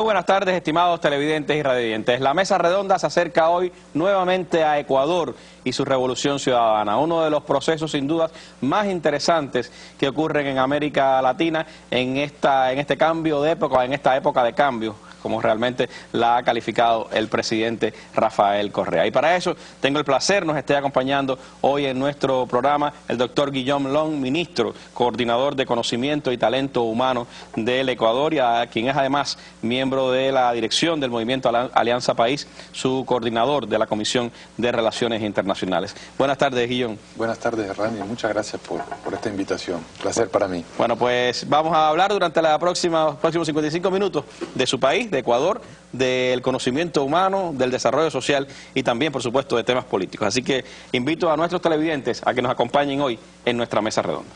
buenas tardes, estimados televidentes y radiovidentes. La mesa redonda se acerca hoy nuevamente a Ecuador y su revolución ciudadana, uno de los procesos sin dudas más interesantes que ocurren en América Latina en este cambio de época, en esta época de cambio, como realmente la ha calificado el presidente Rafael Correa. Y para eso tengo el placer, nos esté acompañando hoy en nuestro programa el doctor Guillaume Long, ministro, coordinador de conocimiento y talento humano del Ecuador, y a quien es además miembro de la dirección del movimiento Alianza País, su coordinador de la Comisión de Relaciones Internacionales. Buenas tardes, Guillaume. Buenas tardes, Randy. Muchas gracias por esta invitación. Placer para mí. Bueno, pues vamos a hablar durante los próximos 55 minutos de su país, de Ecuador, del conocimiento humano, del desarrollo social y también, por supuesto, de temas políticos. Así que invito a nuestros televidentes a que nos acompañen hoy en nuestra mesa redonda.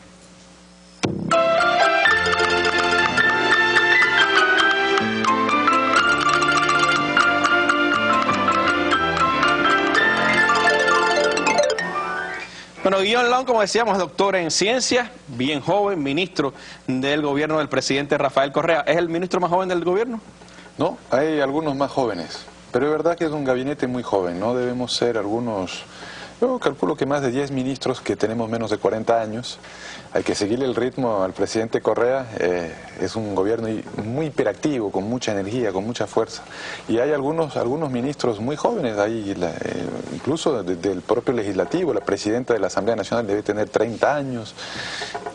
Bueno, Guillaume Long, como decíamos, es doctor en ciencias, bien joven, ministro del gobierno del presidente Rafael Correa. ¿Es el ministro más joven del gobierno? No, hay algunos más jóvenes, pero es verdad que es un gabinete muy joven, ¿no? Debemos ser algunos, yo calculo que más de 10 ministros que tenemos menos de 40 años. Hay que seguirle el ritmo al presidente Correa, es un gobierno muy hiperactivo, con mucha energía, con mucha fuerza. Y hay algunos ministros muy jóvenes, ahí, incluso del propio legislativo, la presidenta de la Asamblea Nacional debe tener 30 años,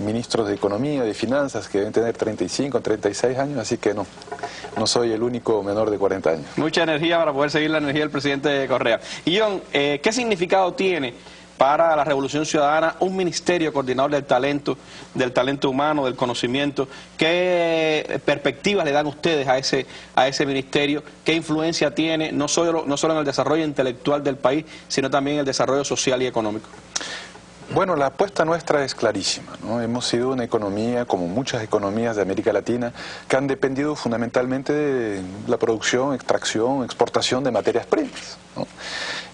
ministros de Economía, de Finanzas que deben tener 35, 36 años, así que no soy el único menor de 40 años. Mucha energía para poder seguir la energía del presidente Correa. Guillaume, ¿qué significado tiene para la Revolución Ciudadana un ministerio coordinador del talento humano, del conocimiento? ¿Qué perspectivas le dan ustedes a ese ministerio? ¿Qué influencia tiene no solo en el desarrollo intelectual del país, sino también en el desarrollo social y económico? Bueno, la apuesta nuestra es clarísima, ¿no? Hemos sido una economía, como muchas economías de América Latina, que han dependido fundamentalmente de la producción, extracción, exportación de materias primas, ¿no?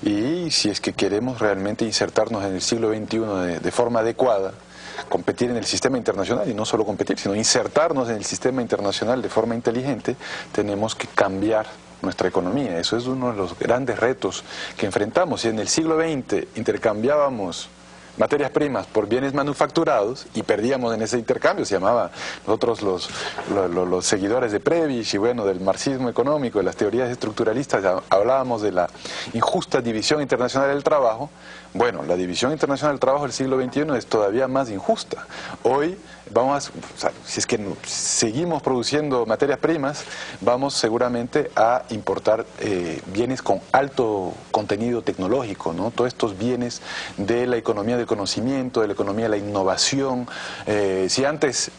Y si es que queremos realmente insertarnos en el siglo XXI de forma adecuada, competir en el sistema internacional, y no solo competir, sino insertarnos en el sistema internacional de forma inteligente, tenemos que cambiar nuestra economía. Eso es uno de los grandes retos que enfrentamos. Si en el siglo XX intercambiábamos materias primas por bienes manufacturados y perdíamos en ese intercambio, se llamaba, nosotros los seguidores de Prebisch y bueno, del marxismo económico, de las teorías estructuralistas, hablábamos de la injusta división internacional del trabajo. Bueno, la división internacional del trabajo del siglo XXI es todavía más injusta. Hoy si es que seguimos produciendo materias primas, vamos seguramente a importar bienes con alto contenido tecnológico, ¿no? Todos estos bienes de la economía del conocimiento, de la economía de la innovación. Si antes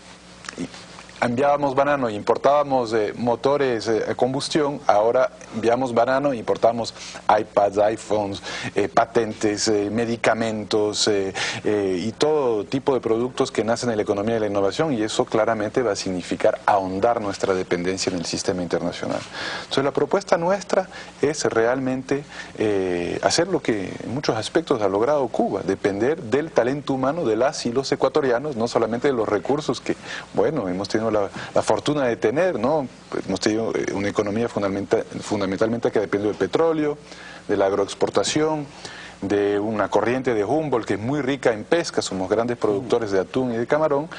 enviábamos banano e importábamos motores a combustión, ahora enviamos banano e importamos iPads, iPhones, patentes, medicamentos y todo tipo de productos que nacen en la economía de la innovación, y eso claramente va a significar ahondar nuestra dependencia en el sistema internacional. Entonces la propuesta nuestra es realmente hacer lo que en muchos aspectos ha logrado Cuba, depender del talento humano de las y los ecuatorianos, no solamente de los recursos que, bueno, hemos tenido la fortuna de tener, ¿no? Hemos tenido una economía fundamentalmente que depende del petróleo, de la agroexportación, de una corriente de Humboldt que es muy rica en pesca, somos grandes productores de atún y de camarón,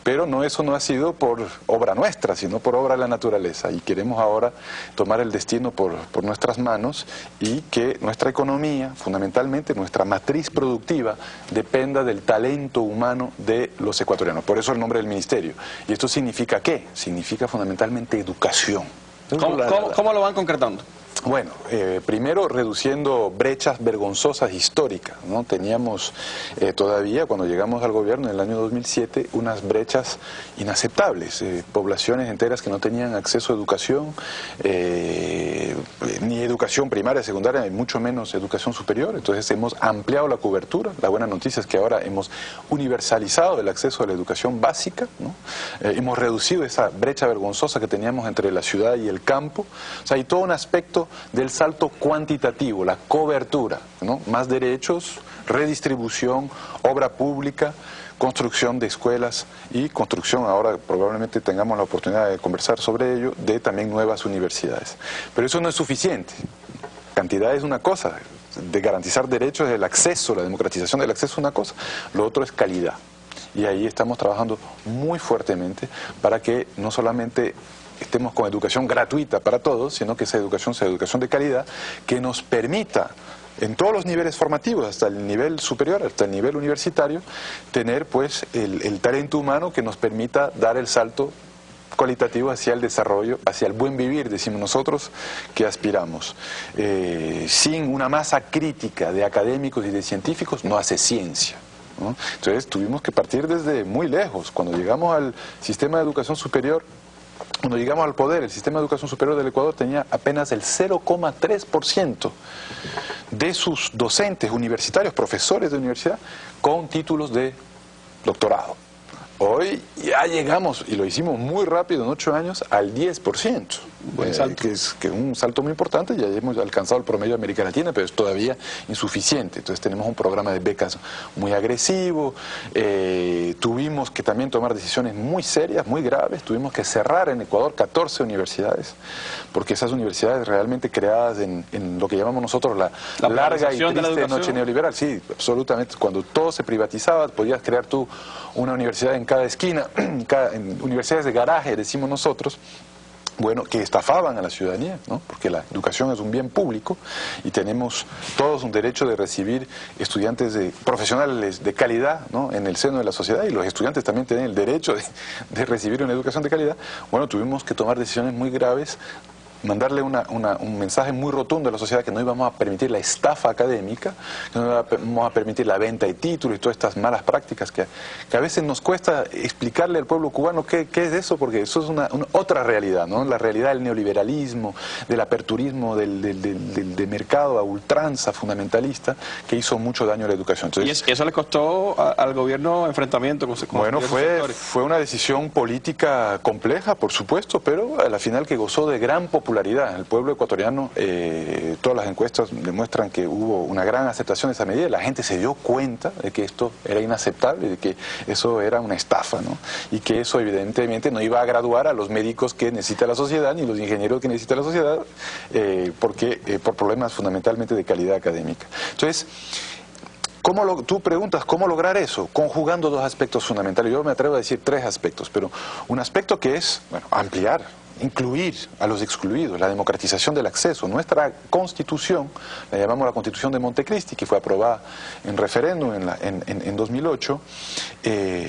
pero eso no ha sido por obra nuestra, sino por obra de la naturaleza, y queremos ahora tomar el destino por nuestras manos y que nuestra economía, fundamentalmente nuestra matriz productiva, dependa del talento humano de los ecuatorianos. Por eso el nombre del ministerio. ¿Y esto significa qué? Significa fundamentalmente educación. ¿Cómo lo van concretando? Bueno, primero reduciendo brechas vergonzosas históricas, ¿no? Teníamos todavía, cuando llegamos al gobierno en el año 2007, unas brechas inaceptables, poblaciones enteras que no tenían acceso a educación, ni educación primaria, secundaria, y mucho menos educación superior. Entonces hemos ampliado la cobertura. La buena noticia es que ahora hemos universalizado el acceso a la educación básica, ¿no? Hemos reducido esa brecha vergonzosa que teníamos entre la ciudad y el campo. O sea, hay todo un aspecto hablando del salto cuantitativo, la cobertura, ¿no? Más derechos, redistribución, obra pública, construcción de escuelas y construcción, ahora probablemente tengamos la oportunidad de conversar sobre ello, de también nuevas universidades. Pero eso no es suficiente. Cantidad es una cosa, de garantizar derechos, el acceso, la democratización del acceso es una cosa, lo otro es calidad. Y ahí estamos trabajando muy fuertemente para que no solamente estemos con educación gratuita para todos, sino que esa educación sea educación de calidad, que nos permita en todos los niveles formativos, hasta el nivel superior, hasta el nivel universitario, tener pues el talento humano que nos permita dar el salto cualitativo hacia el desarrollo, hacia el buen vivir, decimos nosotros, que aspiramos. Sin una masa crítica de académicos y de científicos no hace ciencia, ¿no? Entonces tuvimos que partir desde muy lejos. Cuando llegamos al sistema de educación superior, cuando llegamos al poder, el sistema de educación superior del Ecuador tenía apenas el 0,3% de sus docentes universitarios, profesores de universidad, con títulos de doctorado. Hoy ya llegamos, y lo hicimos muy rápido, en 8 años, al 10%. Que es un salto muy importante. Ya hemos alcanzado el promedio de América Latina, pero es todavía insuficiente. Entonces tenemos un programa de becas muy agresivo. Tuvimos que también tomar decisiones muy serias, muy graves. Tuvimos que cerrar en Ecuador 14 universidades, porque esas universidades realmente creadas en lo que llamamos nosotros la larga y triste noche neoliberal. Sí, absolutamente. Cuando todo se privatizaba, podías crear tú una universidad en cada esquina, en universidades de garaje, decimos nosotros, bueno, que estafaban a la ciudadanía, ¿no? Porque la educación es un bien público y tenemos todos un derecho de recibir estudiantes profesionales de calidad, ¿no? En el seno de la sociedad, y los estudiantes también tienen el derecho de recibir una educación de calidad. Bueno, tuvimos que tomar decisiones muy graves, mandarle un mensaje muy rotundo a la sociedad, que no íbamos a permitir la estafa académica, que no íbamos a permitir la venta de títulos y todas estas malas prácticas que a veces nos cuesta explicarle al pueblo cubano qué es eso, porque eso es otra realidad, ¿no? La realidad del neoliberalismo, del aperturismo, de mercado a ultranza fundamentalista, que hizo mucho daño a la educación. Entonces, ¿y eso le costó al gobierno enfrentamiento con bueno, fue una decisión política compleja, por supuesto, pero a la final que gozó de gran popularidad. El pueblo ecuatoriano, todas las encuestas demuestran que hubo una gran aceptación de esa medida. La gente se dio cuenta de que esto era inaceptable, de que eso era una estafa, ¿no? Y que eso evidentemente no iba a graduar a los médicos que necesita la sociedad, ni los ingenieros que necesita la sociedad, por problemas fundamentalmente de calidad académica. Entonces, tú preguntas, ¿cómo lograr eso? Conjugando dos aspectos fundamentales. Yo me atrevo a decir 3 aspectos, pero un aspecto que es, bueno, ampliar, incluir a los excluidos, la democratización del acceso. Nuestra Constitución, la llamamos la Constitución de Montecristi, que fue aprobada en referéndum en 2008,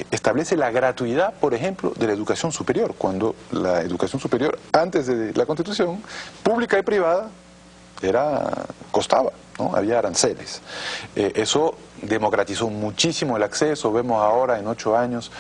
establece la gratuidad, por ejemplo, de la educación superior, cuando la educación superior, antes de la Constitución, pública y privada, costaba, ¿no? Había aranceles. Eso democratizó muchísimo el acceso. Vemos ahora en 8 años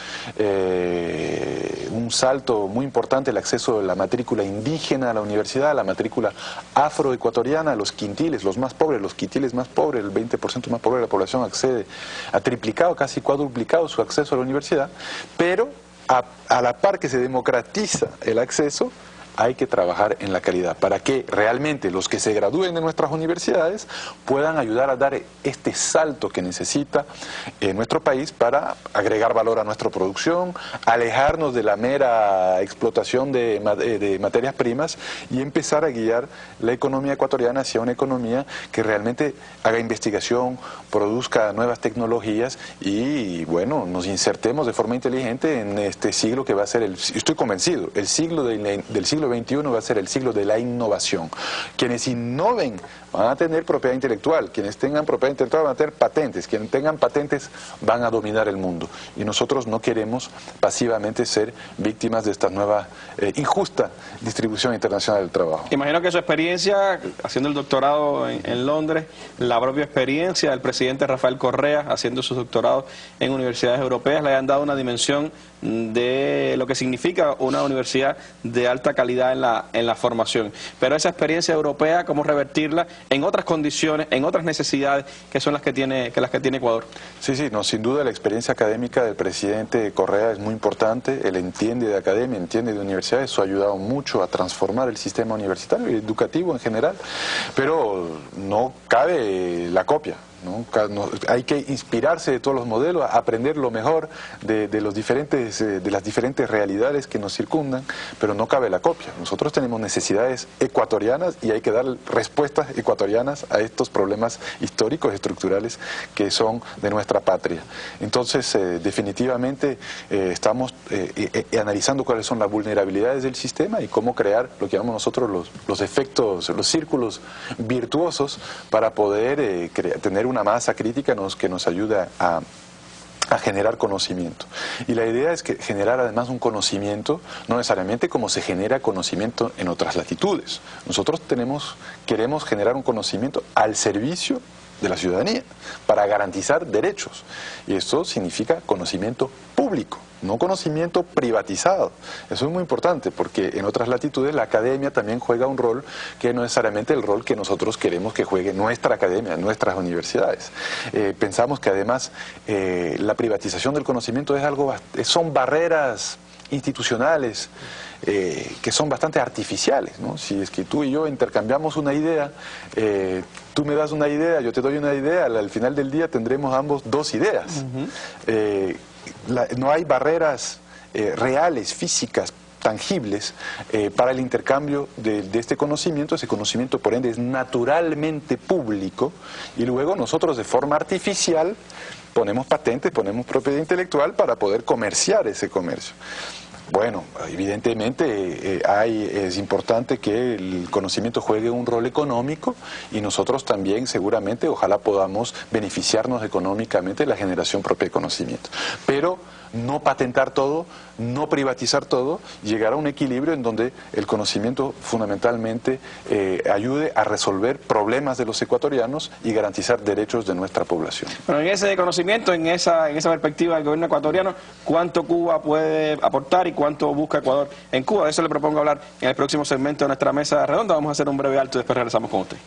un salto muy importante, el acceso de la matrícula indígena a la universidad, la matrícula afroecuatoriana, los quintiles, los más pobres, los quintiles más pobres, el 20% más pobre de la población accede, ha triplicado, casi cuadruplicado su acceso a la universidad, pero a la par que se democratiza el acceso, hay que trabajar en la calidad para que realmente los que se gradúen de nuestras universidades puedan ayudar a dar este salto que necesita nuestro país para agregar valor a nuestra producción, alejarnos de la mera explotación de materias primas y empezar a guiar la economía ecuatoriana hacia una economía que realmente haga investigación, produzca nuevas tecnologías y, bueno, nos insertemos de forma inteligente en este siglo que va a ser, estoy convencido, el siglo del siglo XXI va a ser el siglo de la innovación. Quienes innoven van a tener propiedad intelectual, quienes tengan propiedad intelectual van a tener patentes, quienes tengan patentes van a dominar el mundo. Y nosotros no queremos pasivamente ser víctimas de esta nueva injusta distribución internacional del trabajo. Imagino que su experiencia haciendo el doctorado en Londres, la propia experiencia del presidente Rafael Correa haciendo sus doctorados en universidades europeas le han dado una dimensión de lo que significa una universidad de alta calidad calidad en la formación. Pero esa experiencia europea, ¿cómo revertirla en otras condiciones, en otras necesidades que son las que tiene Ecuador? Sí, sí, no, sin duda la experiencia académica del presidente Correa es muy importante. Él entiende de academia, entiende de universidades, eso ha ayudado mucho a transformar el sistema universitario y educativo en general, pero no cabe la copia. Hay que inspirarse de todos los modelos, aprender lo mejor de las diferentes realidades que nos circundan, pero no cabe la copia. Nosotros tenemos necesidades ecuatorianas y hay que dar respuestas ecuatorianas a estos problemas históricos, estructurales que son de nuestra patria. Entonces, definitivamente estamos analizando cuáles son las vulnerabilidades del sistema y cómo crear lo que llamamos nosotros los efectos, los círculos virtuosos para poder tener una masa crítica que nos ayuda a generar conocimiento. Y la idea es que generar además un conocimiento, no necesariamente como se genera conocimiento en otras latitudes. Nosotros queremos generar un conocimiento al servicio de la ciudadanía, para garantizar derechos. Y esto significa conocimiento público, no conocimiento privatizado. Eso es muy importante porque en otras latitudes la academia también juega un rol que no es necesariamente el rol que nosotros queremos que juegue nuestra academia, nuestras universidades. Pensamos que además la privatización del conocimiento son barreras institucionales que son bastante artificiales, ¿no? Si es que tú y yo intercambiamos una idea, tú me das una idea, yo te doy una idea, al final del día tendremos ambos dos ideas. No hay barreras reales, físicas, tangibles para el intercambio de este conocimiento. Ese conocimiento, por ende, es naturalmente público y luego nosotros de forma artificial ponemos patentes, ponemos propiedad intelectual para poder comerciar ese comercio. Bueno, evidentemente es importante que el conocimiento juegue un rol económico y nosotros también seguramente, ojalá podamos beneficiarnos económicamente de la generación propia de conocimiento. Pero no patentar todo, no privatizar todo, llegar a un equilibrio en donde el conocimiento fundamentalmente ayude a resolver problemas de los ecuatorianos y garantizar derechos de nuestra población. Bueno, en ese conocimiento, en esa perspectiva del gobierno ecuatoriano, ¿cuánto Cuba puede aportar y cuánto busca Ecuador en Cuba? De eso le propongo hablar en el próximo segmento de nuestra mesa redonda. Vamos a hacer un breve alto y después regresamos con usted.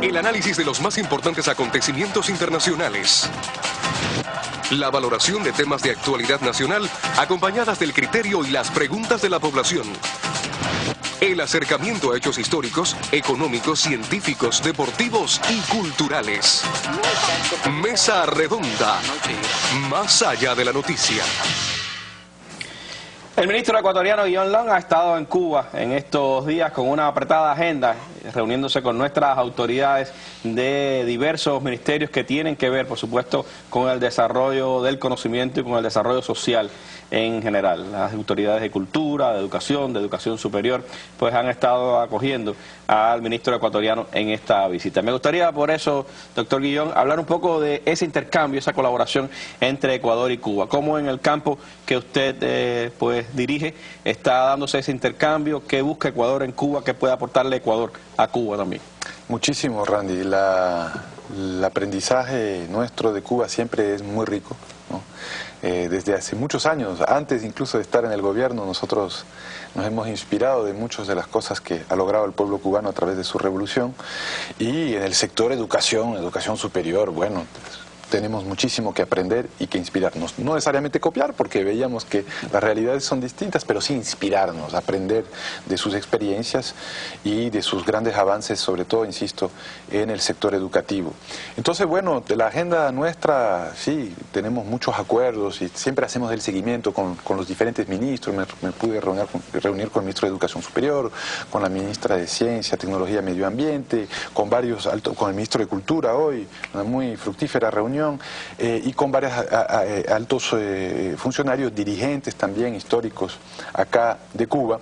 El análisis de los más importantes acontecimientos internacionales. La valoración de temas de actualidad nacional acompañadas del criterio y las preguntas de la población. El acercamiento a hechos históricos, económicos, científicos, deportivos y culturales. Mesa Redonda. Más allá de la noticia. El ministro ecuatoriano Guillón Long ha estado en Cuba en estos días con una apretada agenda, reuniéndose con nuestras autoridades de diversos ministerios que tienen que ver, por supuesto, con el desarrollo del conocimiento y con el desarrollo social en general. Las autoridades de cultura, de educación superior, pues han estado acogiendo al ministro ecuatoriano en esta visita. Me gustaría por eso, doctor Guillón, hablar un poco de ese intercambio, esa colaboración entre Ecuador y Cuba. Cómo en el campo que usted pues dirige está dándose ese intercambio, qué busca Ecuador en Cuba, qué puede aportarle Ecuador a Cuba también. Muchísimo, Randy. El aprendizaje nuestro de Cuba siempre es muy rico, ¿no? Desde hace muchos años, antes incluso de estar en el gobierno, nosotros nos hemos inspirado de muchas de las cosas que ha logrado el pueblo cubano a través de su revolución. Y en el sector educación superior, bueno, tenemos muchísimo que aprender y que inspirarnos. No necesariamente copiar, porque veíamos que las realidades son distintas, pero sí inspirarnos, aprender de sus experiencias y de sus grandes avances, sobre todo, insisto, en el sector educativo. Entonces, bueno, de la agenda nuestra, sí, tenemos muchos acuerdos y siempre hacemos el seguimiento con los diferentes ministros. Me pude reunir con el ministro de Educación Superior, con la ministra de Ciencia, Tecnología y Medio Ambiente, con con el ministro de Cultura hoy, una muy fructífera reunión, y con varios altos funcionarios, dirigentes también históricos acá de Cuba.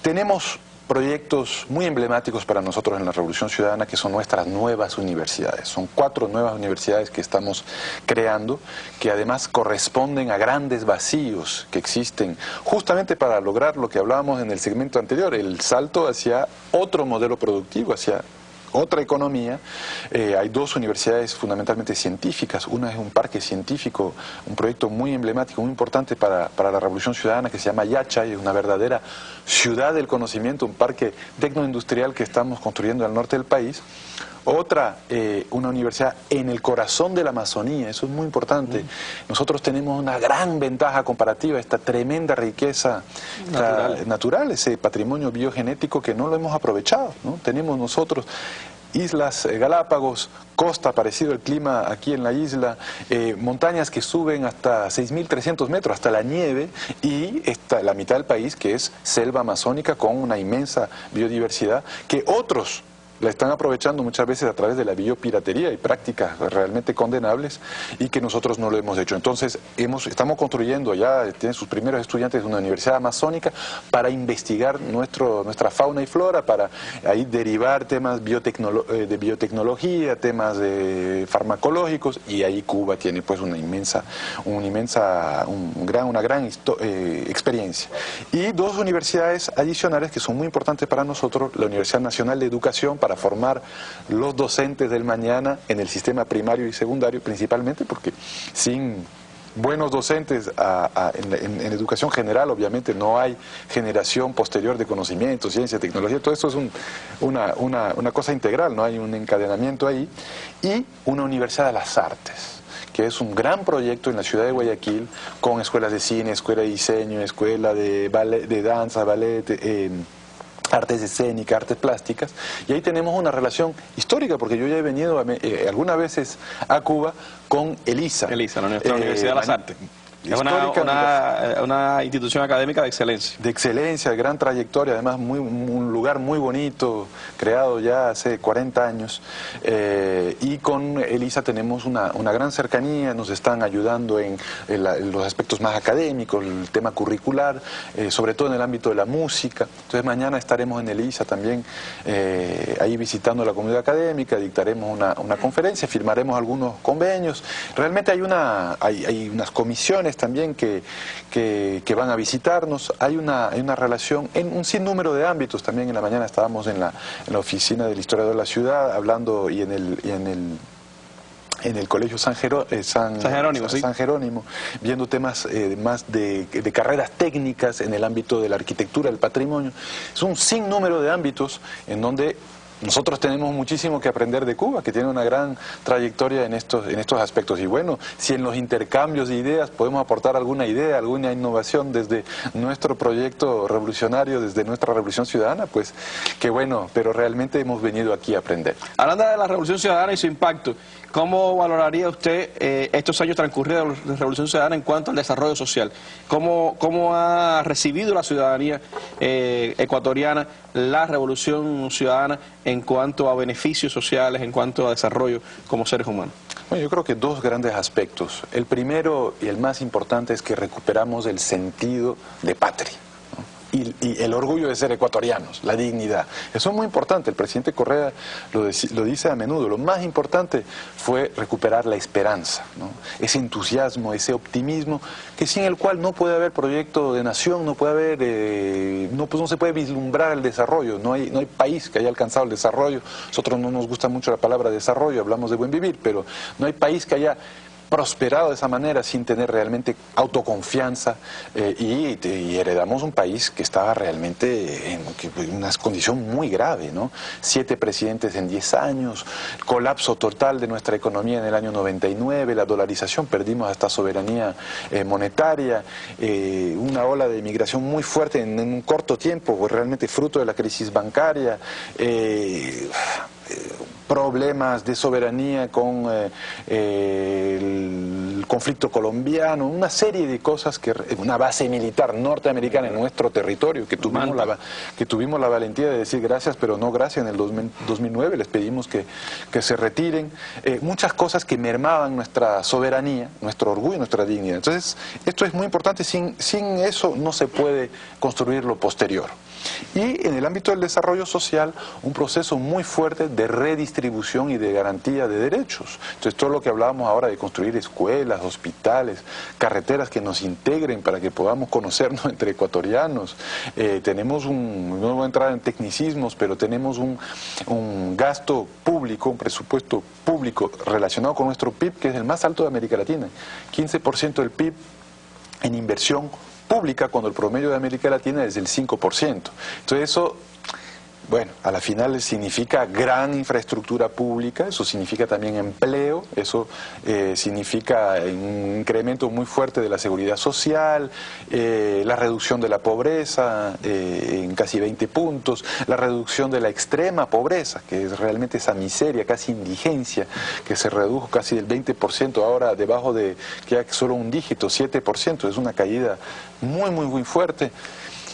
Tenemos proyectos muy emblemáticos para nosotros en la Revolución Ciudadana, que son nuestras nuevas universidades. Son 4 nuevas universidades que estamos creando, que además corresponden a grandes vacíos que existen, justamente para lograr lo que hablábamos en el segmento anterior, el salto hacia otro modelo productivo, hacia otra economía. Hay 2 universidades fundamentalmente científicas. Una es un parque científico, un proyecto muy emblemático, muy importante para la Revolución Ciudadana, que se llama Yachay, es una verdadera ciudad del conocimiento, un parque tecnoindustrial que estamos construyendo al norte del país. Otra, una universidad en el corazón de la Amazonía, eso es muy importante. Nosotros tenemos una gran ventaja comparativa, esta tremenda riqueza natural, ese patrimonio biogenético que no lo hemos aprovechado, ¿no? Tenemos nosotros Islas Galápagos, costa, parecido el clima aquí en la isla, montañas que suben hasta 6.300 metros, hasta la nieve, y la mitad del país que es selva amazónica con una inmensa biodiversidad que otros la están aprovechando muchas veces a través de la biopiratería y prácticas realmente condenables, y que nosotros no lo hemos hecho. Entonces estamos construyendo, ya tienen sus primeros estudiantes de una universidad amazónica para investigar nuestra fauna y flora, para ahí derivar temas de biotecnología, temas farmacológicos, y ahí Cuba tiene pues una gran experiencia. Y 2 universidades adicionales que son muy importantes para nosotros: la Universidad Nacional de Educación, para formar los docentes del mañana en el sistema primario y secundario, principalmente porque sin buenos docentes en educación general, obviamente no hay generación posterior de conocimiento, ciencia, tecnología. Todo esto es una cosa integral, no hay un encadenamiento ahí. Y una Universidad de las Artes, que es un gran proyecto en la ciudad de Guayaquil, con escuelas de cine, escuela de diseño, escuela de danza, ballet, artes escénicas, artes plásticas, y ahí tenemos una relación histórica, porque yo ya he venido algunas veces a Cuba con ELISA. ELISA, nuestra Universidad de las Artes. Es una institución académica de excelencia. De excelencia, de gran trayectoria, además un lugar muy bonito, creado ya hace 40 años. Y con ELISA tenemos una gran cercanía, nos están ayudando en los aspectos más académicos, el tema curricular, sobre todo en el ámbito de la música. Entonces mañana estaremos en ELISA también, ahí visitando la comunidad académica, dictaremos una conferencia, firmaremos algunos convenios. Realmente hay unas comisiones también que van a visitarnos. Hay una relación en un sinnúmero de ámbitos. También en la mañana estábamos en la oficina del historiador de la ciudad hablando, y en el Colegio San Jerónimo, viendo temas más de carreras técnicas en el ámbito de la arquitectura, del patrimonio. Es un sinnúmero de ámbitos en donde nosotros tenemos muchísimo que aprender de Cuba, que tiene una gran trayectoria en estos aspectos. Y bueno, si en los intercambios de ideas podemos aportar alguna idea, alguna innovación desde nuestro proyecto revolucionario, desde nuestra Revolución Ciudadana, pues qué bueno, pero realmente hemos venido aquí a aprender. Hablando de la Revolución Ciudadana y su impacto, ¿cómo valoraría usted estos años transcurridos de la Revolución Ciudadana en cuanto al desarrollo social? ¿Cómo ha recibido la ciudadanía ecuatoriana la Revolución Ciudadana en cuanto a beneficios sociales, en cuanto a desarrollo como seres humanos? Bueno, yo creo que 2 grandes aspectos. El primero y el más importante es que recuperamos el sentido de patria, ¿no? Y el orgullo de ser ecuatorianos, la dignidad. Eso es muy importante. El presidente Correa lo dice a menudo. Lo más importante fue recuperar la esperanza, ¿no? Ese entusiasmo, ese optimismo, que sin el cual no puede haber proyecto de nación, no puede haber, no se puede vislumbrar el desarrollo. No hay país que haya alcanzado el desarrollo. Nosotros no nos gusta mucho la palabra desarrollo, hablamos de buen vivir, pero no hay país que haya prosperado de esa manera sin tener realmente autoconfianza y heredamos un país que estaba realmente en una condición muy grave, ¿no? 7 presidentes en 10 años, colapso total de nuestra economía en el año 99, la dolarización, perdimos hasta soberanía monetaria, una ola de inmigración muy fuerte en un corto tiempo, realmente fruto de la crisis bancaria, problemas de soberanía con el conflicto colombiano, una serie de cosas, una base militar norteamericana en nuestro territorio, que tuvimos la valentía de decir gracias, pero no gracias en el 2009, les pedimos que se retiren, muchas cosas que mermaban nuestra soberanía, nuestro orgullo, nuestra dignidad. Entonces, esto es muy importante, sin eso no se puede construir lo posterior. Y en el ámbito del desarrollo social, un proceso muy fuerte de redistribución y de garantía de derechos. Entonces, todo lo que hablábamos ahora de construir escuelas, hospitales, carreteras que nos integren para que podamos conocernos entre ecuatorianos. Tenemos no voy a entrar en tecnicismos, pero tenemos un gasto público, un presupuesto público relacionado con nuestro PIB, que es el más alto de América Latina. 15% del PIB en inversión pública, cuando el promedio de América Latina es del 5%. Entonces eso, bueno, a la final significa gran infraestructura pública, eso significa también empleo, eso significa un incremento muy fuerte de la seguridad social, la reducción de la pobreza en casi 20 puntos, la reducción de la extrema pobreza, que es realmente esa miseria, casi indigencia, que se redujo casi del 20%, ahora debajo de queda solo un dígito, 7%, es una caída muy fuerte.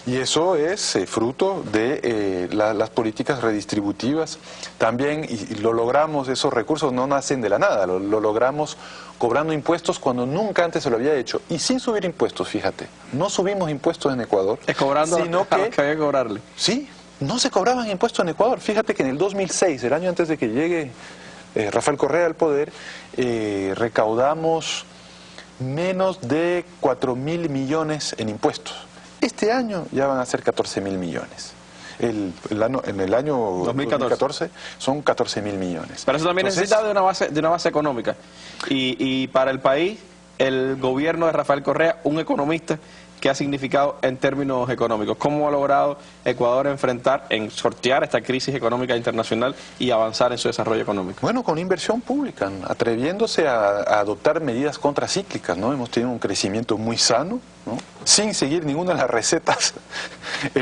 Y eso es fruto de las políticas redistributivas. También, y lo logramos, esos recursos no nacen de la nada, lo logramos cobrando impuestos cuando nunca antes se lo había hecho. Y sin subir impuestos, fíjate, no subimos impuestos en Ecuador. Es cobrando sino que había que cobrarle. Sí, no se cobraban impuestos en Ecuador. Fíjate que en el 2006, el año antes de que llegue Rafael Correa al poder, recaudamos menos de 4.000 millones en impuestos. Este año ya van a ser 14.000 millones. En el año 2014 son 14.000 millones. Pero eso también necesita de una base económica. Y para el país, el gobierno de Rafael Correa, un economista que ha significado en términos económicos. ¿Cómo ha logrado Ecuador sortear esta crisis económica internacional y avanzar en su desarrollo económico? Bueno, con inversión pública, atreviéndose a adoptar medidas contracíclicas, ¿no? Hemos tenido un crecimiento muy sano, ¿no? Sin seguir ninguna de las recetas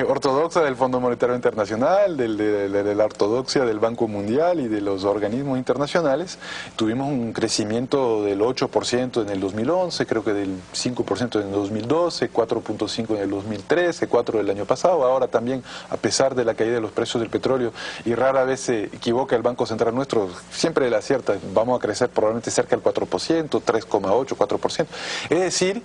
ortodoxas del Fondo Monetario Internacional, de la ortodoxia del Banco Mundial y de los organismos internacionales. Tuvimos un crecimiento del 8% en el 2011, creo que del 5% en el 2012, 4.5% en el 2013, 4% del año pasado. Ahora también, a pesar de la caída de los precios del petróleo, y rara vez se equivoca el Banco Central nuestro, siempre le acierta, vamos a crecer probablemente cerca del 4%, 3,8%, 4%. Es decir,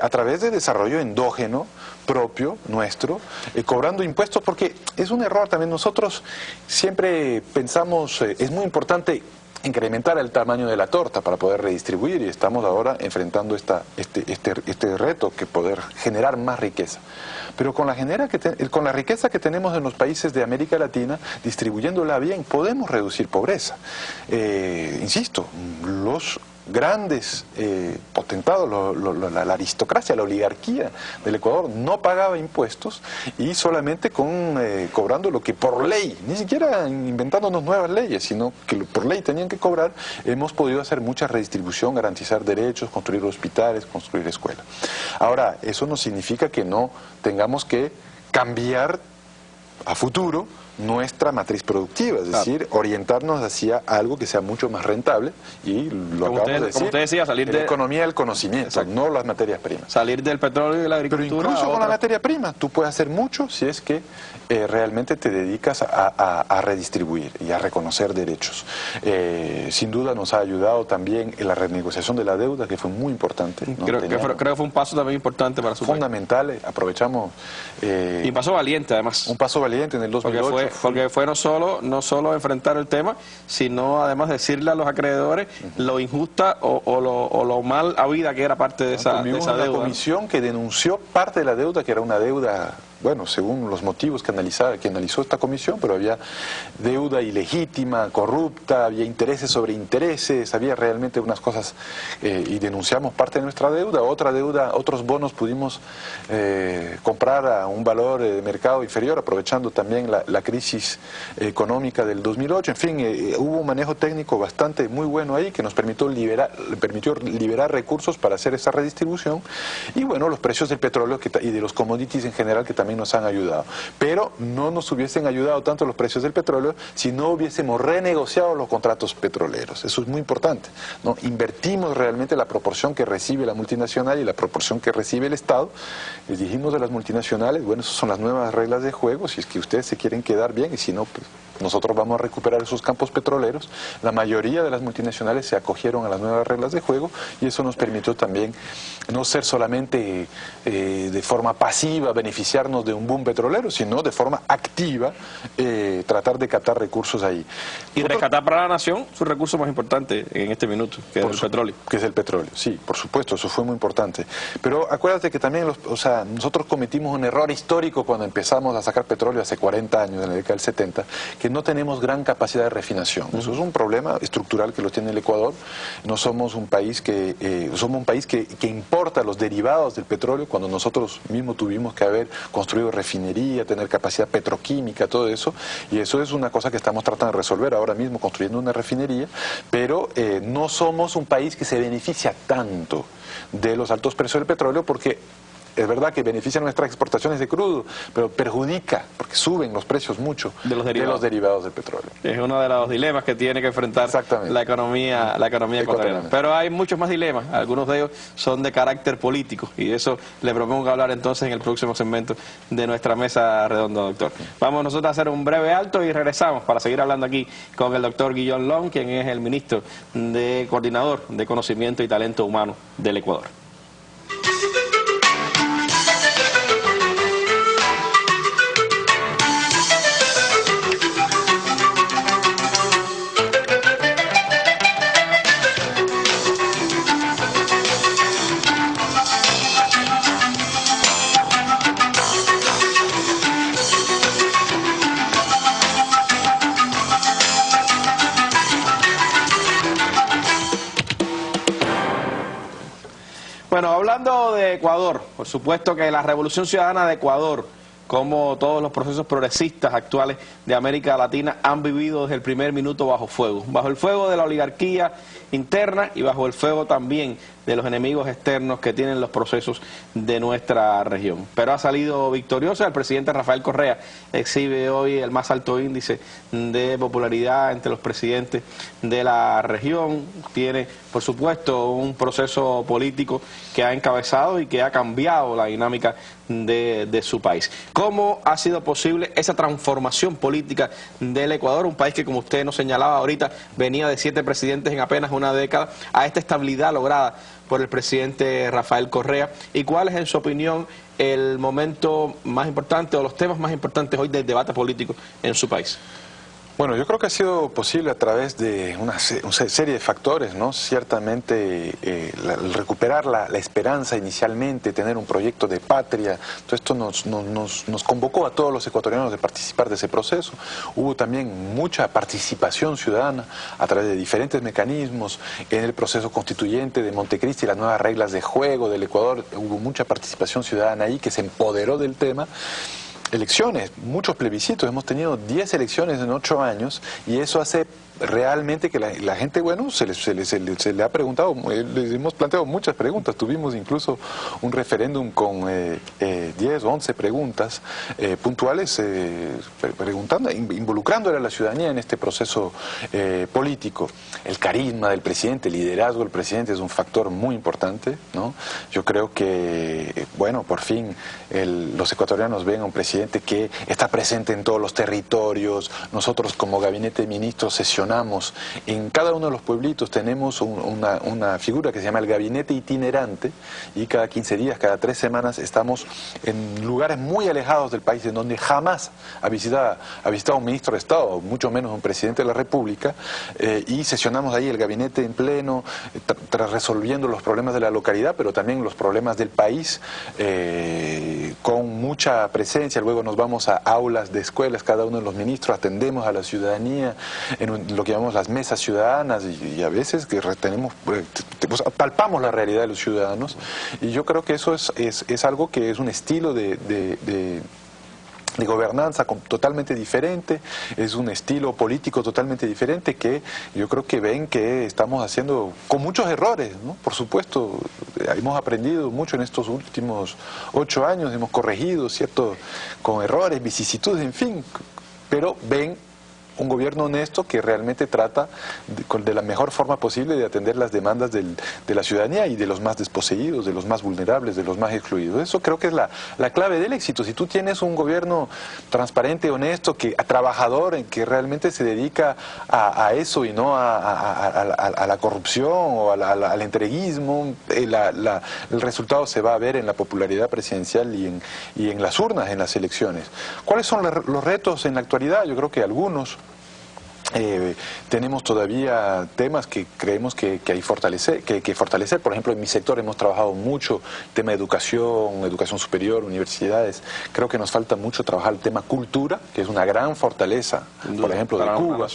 a través de desarrollo endógeno propio, nuestro, cobrando impuestos, porque es un error también. Nosotros siempre pensamos, es muy importante incrementar el tamaño de la torta para poder redistribuir, y estamos ahora enfrentando este reto, que poder generar más riqueza. Pero con la riqueza que tenemos en los países de América Latina, distribuyéndola bien, podemos reducir pobreza. Insisto, los grandes potentados, la aristocracia, la oligarquía del Ecuador no pagaba impuestos, y solamente cobrando lo que por ley, ni siquiera inventándonos nuevas leyes, sino que por ley tenían que cobrar, hemos podido hacer mucha redistribución, garantizar derechos, construir hospitales, construir escuelas. Ahora, eso no significa que no tengamos que cambiar a futuro nuestra matriz productiva, es decir, orientarnos hacia algo que sea mucho más rentable, y lo acabamos de decir, como usted decía, salir de la economía del conocimiento, no las materias primas. Salir del petróleo y de la agricultura. Pero incluso con la materia prima, tú puedes hacer mucho si es que realmente te dedicas a redistribuir y a reconocer derechos. Sin duda nos ha ayudado también en la renegociación de la deuda, que fue muy importante, ¿no? Creo que fue un paso también importante para su fundamental, aprovechamos. Y un paso valiente, además. Un paso valiente en el 2008. Porque fue no solo enfrentar el tema, sino además decirle a los acreedores lo injusta o lo mal habida que era parte de esa deuda. Tuvimos una comisión que denunció parte de la deuda, que era una deuda bueno, según los motivos que analizó esta comisión, pero había deuda ilegítima, corrupta, había intereses sobre intereses, había realmente unas cosas, y denunciamos parte de nuestra deuda, otros bonos pudimos comprar a un valor de mercado inferior, aprovechando también la crisis económica del 2008, en fin, hubo un manejo técnico bastante muy bueno ahí que nos permitió liberar recursos para hacer esa redistribución, y bueno, los precios del petróleo y de los commodities en general que también nos han ayudado. Pero no nos hubiesen ayudado tanto los precios del petróleo si no hubiésemos renegociado los contratos petroleros. Eso es muy importante, ¿no? Invertimos realmente la proporción que recibe la multinacional y la proporción que recibe el Estado. Les dijimos a las multinacionales, bueno, esas son las nuevas reglas de juego, si es que ustedes se quieren quedar bien, y si no, pues nosotros vamos a recuperar esos campos petroleros. La mayoría de las multinacionales se acogieron a las nuevas reglas de juego, y eso nos permitió también no ser solamente de forma pasiva beneficiarnos de un boom petrolero, sino de forma activa tratar de captar recursos ahí. Y rescatar para la nación su recurso más importante en este minuto, que es el petróleo. Que es el petróleo, sí, por supuesto, eso fue muy importante. Pero acuérdate que también nosotros cometimos un error histórico cuando empezamos a sacar petróleo hace 40 años, en la década del 70, que no tenemos gran capacidad de refinación. Eso es un problema estructural que lo tiene el Ecuador. No somos un país que importa los derivados del petróleo, cuando nosotros mismos tuvimos que haber construido refinería, tener capacidad petroquímica, todo eso, y eso es una cosa que estamos tratando de resolver ahora mismo construyendo una refinería, pero no somos un país que se beneficia tanto de los altos precios del petróleo, porque es verdad que beneficia nuestras exportaciones de crudo, pero perjudica, porque suben los precios mucho de los derivados del petróleo. Es uno de los dilemas que tiene que enfrentar la economía ecuatoriana. Pero hay muchos más dilemas, algunos de ellos son de carácter político, y de eso le propongo hablar entonces en el próximo segmento de nuestra mesa redonda, doctor. Vamos nosotros a hacer un breve alto y regresamos para seguir hablando aquí con el doctor Guillón Long, quien es el ministro coordinador de Conocimiento y Talento Humano del Ecuador. Bueno, hablando de Ecuador, por supuesto que la Revolución Ciudadana de Ecuador, como todos los procesos progresistas actuales de América Latina, han vivido desde el primer minuto bajo el fuego de la oligarquía interna y bajo el fuego también de los enemigos externos que tienen los procesos de nuestra región. Pero ha salido victoriosa. El presidente Rafael Correa exhibe hoy el más alto índice de popularidad entre los presidentes de la región. Tiene, por supuesto, un proceso político que ha encabezado y que ha cambiado la dinámica de su país. ¿Cómo ha sido posible esa transformación política del Ecuador? Un país que, como usted nos señalaba ahorita, venía de 7 presidentes en apenas una década, a esta estabilidad lograda por el presidente Rafael Correa. ¿Y cuál es, en su opinión, el momento más importante o los temas más importantes hoy del debate político en su país? Bueno, yo creo que ha sido posible a través de una serie de factores, ¿no? Ciertamente el recuperar la esperanza inicialmente, tener un proyecto de patria, todo esto nos convocó a todos los ecuatorianos de participar de ese proceso. Hubo también mucha participación ciudadana a través de diferentes mecanismos en el proceso constituyente de Montecristi, las nuevas reglas de juego del Ecuador. Hubo mucha participación ciudadana ahí que se empoderó del tema. Elecciones, muchos plebiscitos, hemos tenido 10 elecciones en 8 años, y eso hace realmente que la gente, bueno, se le ha preguntado, les hemos planteado muchas preguntas. Tuvimos incluso un referéndum con 10 o 11 preguntas puntuales, involucrándole a la ciudadanía en este proceso político. El carisma del presidente, el liderazgo del presidente es un factor muy importante, ¿no? Yo creo que, bueno, por fin los ecuatorianos ven a un presidente que está presente en todos los territorios. Nosotros, como gabinete de ministros, sesionamos sesionamos. En cada uno de los pueblitos tenemos una figura que se llama el gabinete itinerante, y cada 15 días, cada 3 semanas estamos en lugares muy alejados del país, en donde jamás ha visitado un ministro de Estado, mucho menos un presidente de la República, y sesionamos ahí el gabinete en pleno, resolviendo los problemas de la localidad, pero también los problemas del país, con mucha presencia. Luego nos vamos a aulas de escuelas, cada uno de los ministros, atendemos a la ciudadanía en lo que llamamos las mesas ciudadanas, y a veces que tenemos, palpamos la realidad de los ciudadanos, y yo creo que eso es algo que es un estilo de gobernanza totalmente diferente, es un estilo político totalmente diferente, que yo creo que ven que estamos haciendo con muchos errores, ¿no? Por supuesto, hemos aprendido mucho en estos últimos 8 años, hemos corregido, ¿cierto?, con errores, vicisitudes, en fin, pero ven un gobierno honesto que realmente trata de la mejor forma posible de atender las demandas de la ciudadanía y de los más desposeídos, de los más vulnerables, de los más excluidos. Eso creo que es la clave del éxito. Si tú tienes un gobierno transparente, honesto, trabajador, que realmente se dedica a eso y no a la corrupción o al entreguismo, el resultado se va a ver en la popularidad presidencial y en las urnas, en las elecciones. ¿Cuáles son los retos en la actualidad? Yo creo que algunos. Tenemos todavía temas que creemos que hay que fortalecer. Por ejemplo, en mi sector hemos trabajado mucho tema de educación superior, universidades. Creo que nos falta mucho trabajar el tema cultura, que es una gran fortaleza, por ejemplo, de Cuba.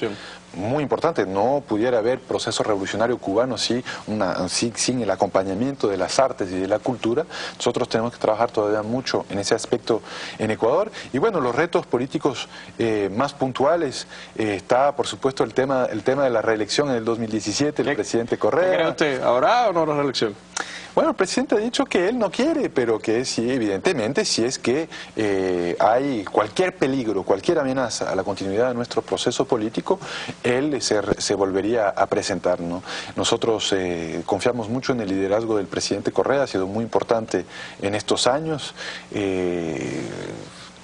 Muy importante. No pudiera haber proceso revolucionario cubano sin el acompañamiento de las artes y de la cultura. Nosotros tenemos que trabajar todavía mucho en ese aspecto en Ecuador. Y bueno, los retos políticos más puntuales está, por supuesto, el tema de la reelección en el 2017, el presidente Correa. ¿Qué cree usted? ¿Habrá o no la reelección? Bueno, el presidente ha dicho que él no quiere, pero que sí, evidentemente, si es que hay cualquier peligro, cualquier amenaza a la continuidad de nuestro proceso político, él se volvería a presentar, ¿no? Nosotros confiamos mucho en el liderazgo del presidente Correa, ha sido muy importante en estos años.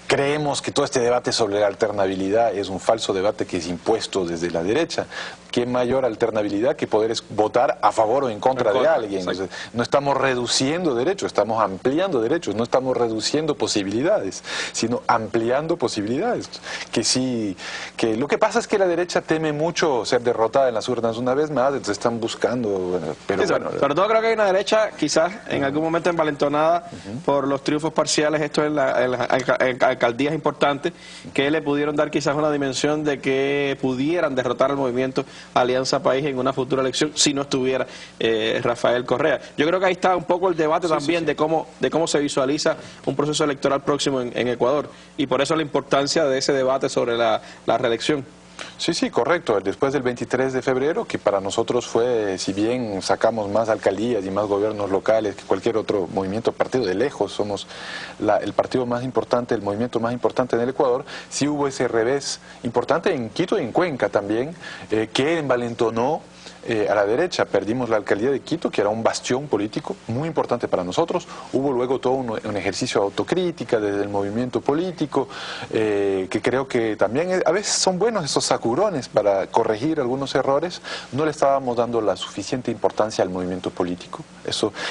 Creemos que todo este debate sobre la alternabilidad es un falso debate que es impuesto desde la derecha. ¿Qué mayor alternabilidad que poder votar a favor o en contra de alguien? Entonces, no estamos reduciendo derechos, estamos ampliando derechos, no estamos reduciendo posibilidades, sino ampliando posibilidades. Que lo que pasa es que la derecha teme mucho ser derrotada en las urnas una vez más, entonces están buscando... Sobre todo creo que hay una derecha quizás en algún momento envalentonada por los triunfos parciales, esto en alcaldías importantes, que le pudieron dar quizás una dimensión de que pudieran derrotar al movimiento Alianza País en una futura elección si no estuviera Rafael Correa. Yo creo que ahí está un poco el debate también de cómo se visualiza un proceso electoral próximo en Ecuador, y por eso la importancia de ese debate sobre la reelección. Sí, correcto. Después del 23 de febrero, que para nosotros fue, si bien sacamos más alcaldías y más gobiernos locales que cualquier otro movimiento, partido de lejos, somos el partido más importante, el movimiento más importante en el Ecuador, sí hubo ese revés importante en Quito y en Cuenca también, que envalentonó a la derecha. Perdimos la alcaldía de Quito, que era un bastión político muy importante para nosotros. Hubo luego todo un ejercicio de autocrítica desde el movimiento político, que creo que también a veces son buenos esos sacurones para corregir algunos errores. No le estábamos dando la suficiente importancia al movimiento político.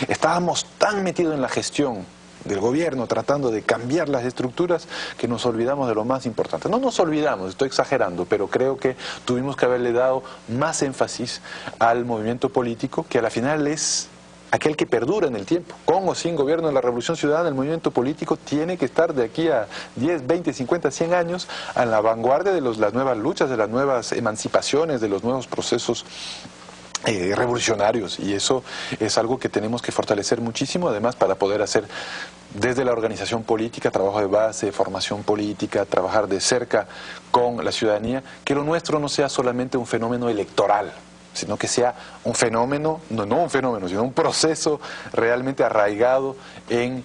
Estábamos tan metidos en la gestión del gobierno, tratando de cambiar las estructuras, que nos olvidamos de lo más importante. No nos olvidamos, estoy exagerando, pero creo que tuvimos que haberle dado más énfasis al movimiento político, que a la final es aquel que perdura en el tiempo. Con o sin gobierno de la Revolución Ciudadana, el movimiento político tiene que estar de aquí a 10, 20, 50, 100 años a la vanguardia de las nuevas luchas, de las nuevas emancipaciones, de los nuevos procesos revolucionarios, y eso es algo que tenemos que fortalecer muchísimo, además, para poder hacer desde la organización política, trabajo de base, formación política, trabajar de cerca con la ciudadanía, que lo nuestro no sea solamente un fenómeno electoral, sino que sea un fenómeno, no un fenómeno, sino un proceso realmente arraigado en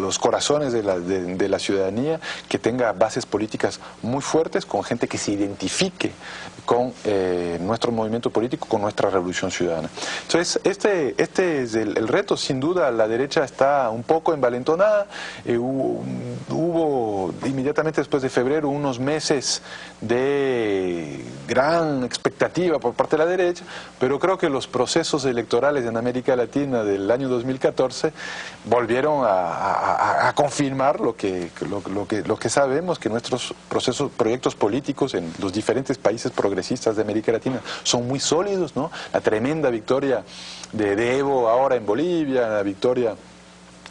los corazones de la ciudadanía, que tenga bases políticas muy fuertes, con gente que se identifique con nuestro movimiento político, con nuestra revolución ciudadana. Entonces, este es el reto. Sin duda, la derecha está un poco envalentonada. Hubo inmediatamente después de febrero unos meses de gran expectativa por parte de la derecha, pero creo que los procesos electorales en América Latina del año 2014 volvieron a confirmar lo que sabemos, que nuestros proyectos políticos en los diferentes países progresistas de América Latina son muy sólidos, ¿no? La tremenda victoria de Evo ahora en Bolivia, la victoria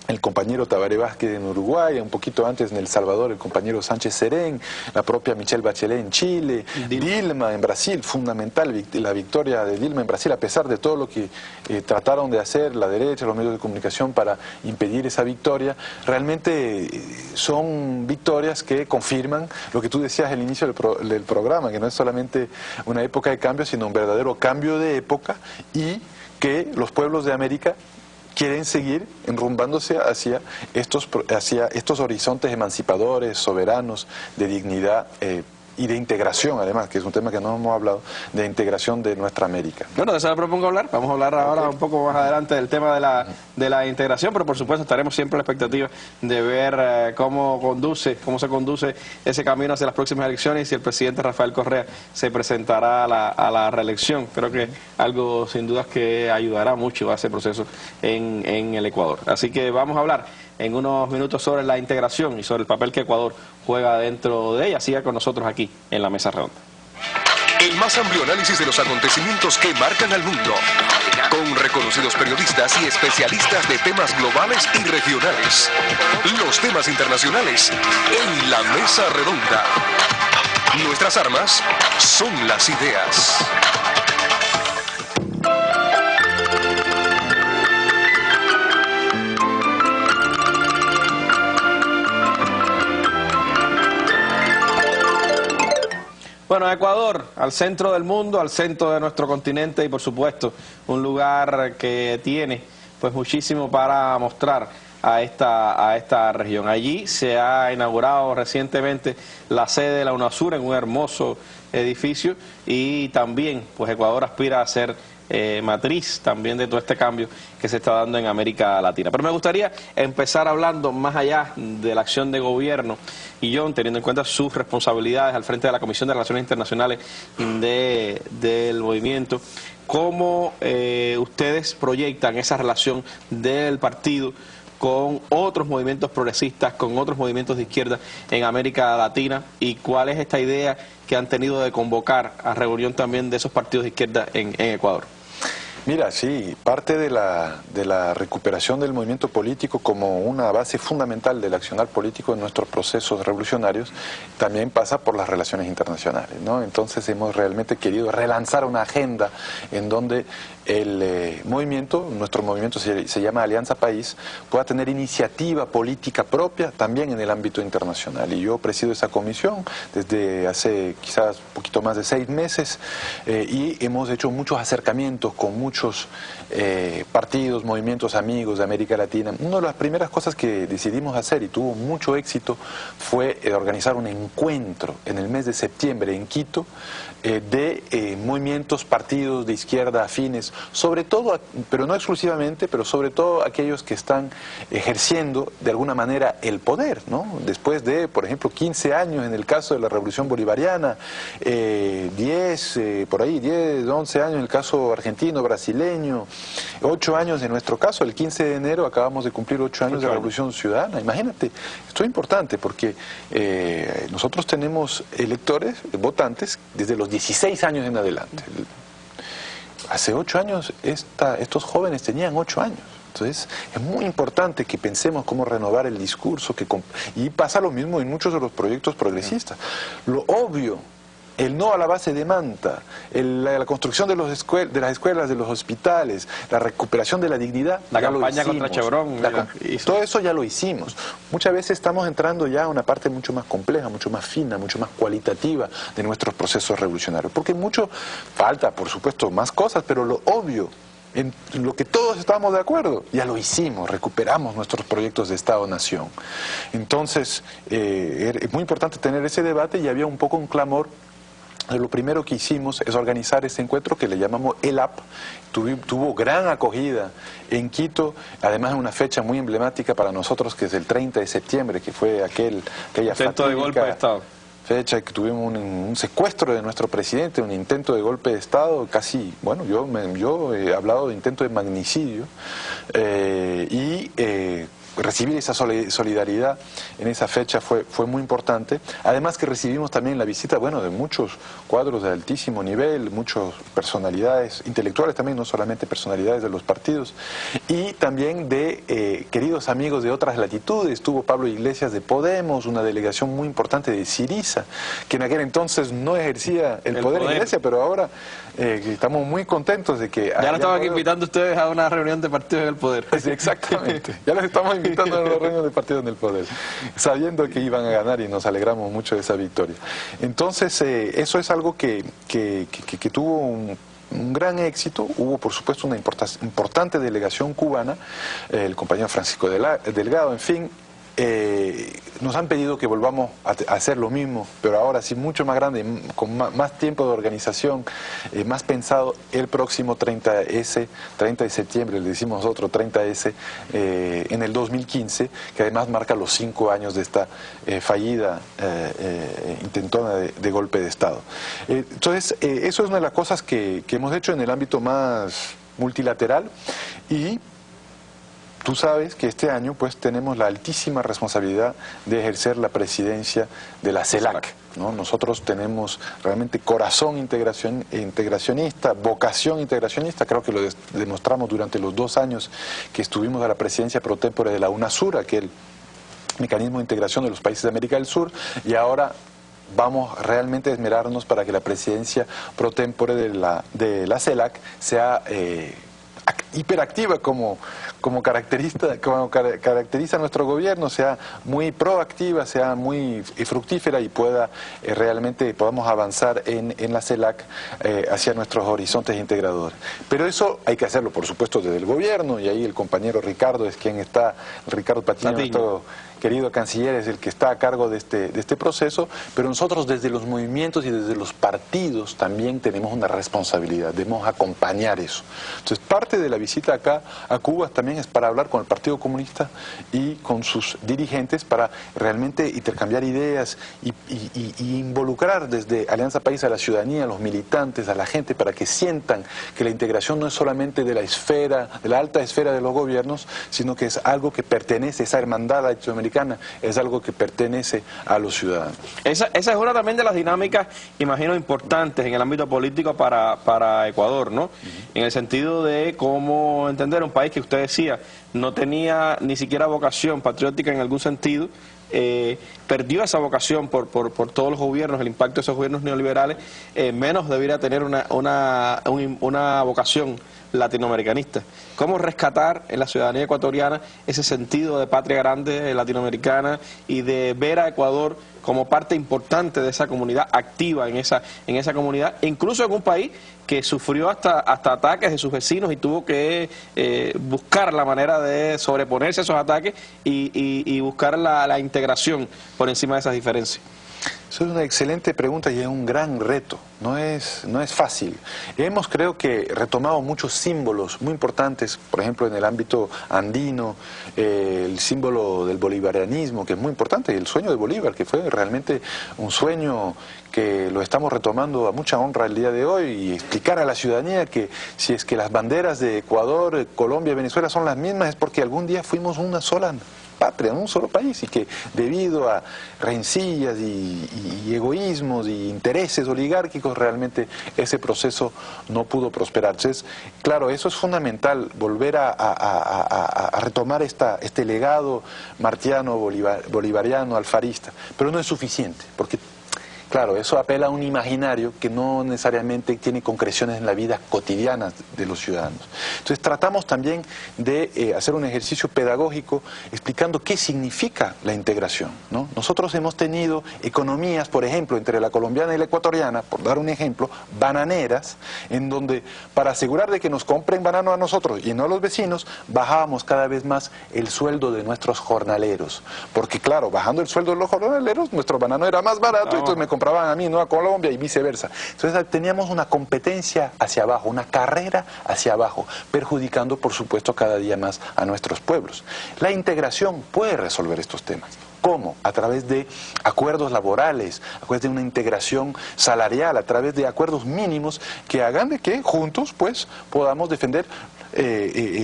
el compañero Tabaré Vázquez en Uruguay, un poquito antes en El Salvador el compañero Sánchez Serén, la propia Michelle Bachelet en Chile, Dilma en Brasil, fundamental la victoria de Dilma en Brasil, a pesar de todo lo que trataron de hacer la derecha, los medios de comunicación para impedir esa victoria. Realmente son victorias que confirman lo que tú decías al inicio del programa, que no es solamente una época de cambio, sino un verdadero cambio de época, y que los pueblos de América quieren seguir enrumbándose hacia estos horizontes emancipadores, soberanos, de dignidad y de integración, además, que es un tema que no hemos hablado, de integración de nuestra América. Bueno, de eso le propongo hablar. Vamos a hablar ahora un poco más adelante del tema de la integración, pero por supuesto estaremos siempre a la expectativa de ver cómo se conduce ese camino hacia las próximas elecciones y si el presidente Rafael Correa se presentará a la reelección. Creo que algo sin dudas que ayudará mucho a ese proceso en el Ecuador. Así que vamos a hablar en unos minutos sobre la integración y sobre el papel que Ecuador juega dentro de ella. Siga con nosotros aquí en la Mesa Redonda. El más amplio análisis de los acontecimientos que marcan al mundo, con reconocidos periodistas y especialistas de temas globales y regionales. Los temas internacionales en la Mesa Redonda. Nuestras armas son las ideas. Bueno, Ecuador, al centro del mundo, al centro de nuestro continente y por supuesto un lugar que tiene pues muchísimo para mostrar a esta región. Allí se ha inaugurado recientemente la sede de la UNASUR en un hermoso edificio y también pues Ecuador aspira a ser matriz también de todo este cambio que se está dando en América Latina. Pero me gustaría empezar hablando más allá de la acción de gobierno y John, teniendo en cuenta sus responsabilidades al frente de la Comisión de Relaciones Internacionales del movimiento, ¿cómo ustedes proyectan esa relación del partido con otros movimientos progresistas, con otros movimientos de izquierda en América Latina, y cuál es esta idea que han tenido de convocar a reunión también de esos partidos de izquierda en Ecuador? Mira, sí, parte de la recuperación del movimiento político como una base fundamental del accionar político en nuestros procesos revolucionarios también pasa por las relaciones internacionales, ¿no? Entonces hemos realmente querido relanzar una agenda en donde nuestro movimiento se llama Alianza País, pueda tener iniciativa política propia también en el ámbito internacional. Y yo presido esa comisión desde hace quizás un poquito más de 6 meses y hemos hecho muchos acercamientos con muchos partidos, movimientos amigos de América Latina. Una de las primeras cosas que decidimos hacer y tuvo mucho éxito fue organizar un encuentro en el mes de septiembre en Quito de movimientos, partidos de izquierda afines, sobre todo, pero no exclusivamente, pero sobre todo aquellos que están ejerciendo de alguna manera el poder, ¿no? Después de, por ejemplo, 15 años en el caso de la Revolución Bolivariana, 10, 11 años en el caso argentino, brasileño, 8 años en nuestro caso, el 15 de enero acabamos de cumplir 8 años de la Revolución Ciudadana. Imagínate, esto es importante porque nosotros tenemos electores, votantes, desde los 16 años en adelante. Hace 8 años estos jóvenes tenían 8 años. Entonces es muy importante que pensemos cómo renovar el discurso y pasa lo mismo en muchos de los proyectos progresistas. Lo obvio el no a la base de Manta, la construcción de las escuelas, de los hospitales, la recuperación de la dignidad, la campaña contra Chevron, todo eso ya lo hicimos. Muchas veces estamos entrando ya a una parte mucho más compleja, mucho más fina, mucho más cualitativa de nuestros procesos revolucionarios, porque mucho falta, por supuesto, más cosas, pero lo obvio, en lo que todos estábamos de acuerdo, ya lo hicimos, recuperamos nuestros proyectos de Estado-Nación. Entonces, es muy importante tener ese debate y había un poco un clamor. Lo primero que hicimos es organizar ese encuentro que le llamamos ELAP. Tuvo gran acogida en Quito, además de una fecha muy emblemática para nosotros, que es el 30 de septiembre, que fue aquella intento de golpe de Estado. Fecha que tuvimos un secuestro de nuestro presidente, un intento de golpe de Estado, casi, bueno, yo he hablado de intento de magnicidio, recibir esa solidaridad en esa fecha fue muy importante. Además que recibimos también la visita, bueno, de muchos cuadros de altísimo nivel, muchas personalidades intelectuales también, no solamente personalidades de los partidos, y también de queridos amigos de otras latitudes. Estuvo Pablo Iglesias de Podemos, una delegación muy importante de Syriza, que en aquel entonces no ejercía el poder en Grecia, pero ahora estamos muy contentos de que... Ya lo estaban invitando ustedes a una reunión de partidos en el poder. Exactamente, ya los estamos invitando a la reunión de partidos en el poder, sabiendo que iban a ganar, y nos alegramos mucho de esa victoria. Entonces, eso es algo que tuvo un gran éxito. Hubo, por supuesto, una importante delegación cubana, el compañero Francisco Delgado, en fin. Nos han pedido que volvamos a hacer lo mismo, pero ahora sí mucho más grande, con más tiempo de organización, más pensado, el próximo 30 de septiembre, le decimos nosotros 30S, en el 2015, que además marca los 5 años de esta fallida intentona de golpe de Estado. Entonces, eso es una de las cosas que hemos hecho en el ámbito más multilateral. Y tú sabes que este año pues tenemos la altísima responsabilidad de ejercer la presidencia de la CELAC, ¿no? Nosotros tenemos realmente corazón integracionista, vocación integracionista. Creo que lo demostramos durante los 2 años que estuvimos a la presidencia pro tempore de la UNASUR, aquel mecanismo de integración de los países de América del Sur, y ahora vamos realmente a esmerarnos para que la presidencia pro tempore de la CELAC sea hiperactiva como caracteriza nuestro gobierno, sea muy proactiva, sea muy fructífera y realmente podamos avanzar en la CELAC hacia nuestros horizontes integradores. Pero eso hay que hacerlo, por supuesto, desde el gobierno, y ahí el compañero Ricardo es quien está, Ricardo Patiño, nuestro querido canciller, es el que está a cargo de este proceso, pero nosotros desde los movimientos y desde los partidos también tenemos una responsabilidad, debemos acompañar eso. Entonces, parte de la visita acá a Cuba también es para hablar con el Partido Comunista y con sus dirigentes para realmente intercambiar ideas y involucrar desde Alianza País a la ciudadanía, a los militantes, a la gente, para que sientan que la integración no es solamente de la alta esfera de los gobiernos, sino que es algo que pertenece, esa hermandad latinoamericana es algo que pertenece a los ciudadanos. Esa es una también de las dinámicas, imagino, importantes en el ámbito político para Ecuador, ¿no? En el sentido de cómo entender un país que usted decía no tenía ni siquiera vocación patriótica en algún sentido, perdió esa vocación por todos los gobiernos, el impacto de esos gobiernos neoliberales, menos debería tener una vocación latinoamericanista. ¿Cómo rescatar en la ciudadanía ecuatoriana ese sentido de patria grande latinoamericana y de ver a Ecuador como parte importante de esa comunidad, activa en esa comunidad, incluso en un país que sufrió hasta ataques de sus vecinos y tuvo que buscar la manera de sobreponerse a esos ataques y buscar la integración por encima de esas diferencias? Eso es una excelente pregunta y es un gran reto, no es fácil. Hemos, creo que, retomado muchos símbolos muy importantes, por ejemplo en el ámbito andino, el símbolo del bolivarianismo, que es muy importante, el sueño de Bolívar, que fue realmente un sueño que lo estamos retomando a mucha honra el día de hoy, y explicar a la ciudadanía que si es que las banderas de Ecuador, Colombia y Venezuela son las mismas, es porque algún día fuimos una sola patria, un solo país, y que debido a rencillas y egoísmos y intereses oligárquicos realmente ese proceso no pudo prosperar. Entonces, claro, eso es fundamental, volver a retomar este legado martiano, bolivariano, alfarista, pero no es suficiente, porque Claro, eso apela a un imaginario que no necesariamente tiene concreciones en la vida cotidiana de los ciudadanos. Entonces tratamos también de hacer un ejercicio pedagógico explicando qué significa la integración, ¿no? Nosotros hemos tenido economías, por ejemplo, entre la colombiana y la ecuatoriana, por dar un ejemplo, bananeras, en donde para asegurar de que nos compren banano a nosotros y no a los vecinos, bajábamos cada vez más el sueldo de nuestros jornaleros. Porque claro, bajando el sueldo de los jornaleros, nuestro banano era más barato, entonces me compraban a mí, no a Colombia, y viceversa. Entonces teníamos una competencia hacia abajo, una carrera hacia abajo, perjudicando por supuesto cada día más a nuestros pueblos. La integración puede resolver estos temas. ¿Cómo? A través de acuerdos laborales, a través de una integración salarial, a través de acuerdos mínimos que hagan de que juntos pues podamos defender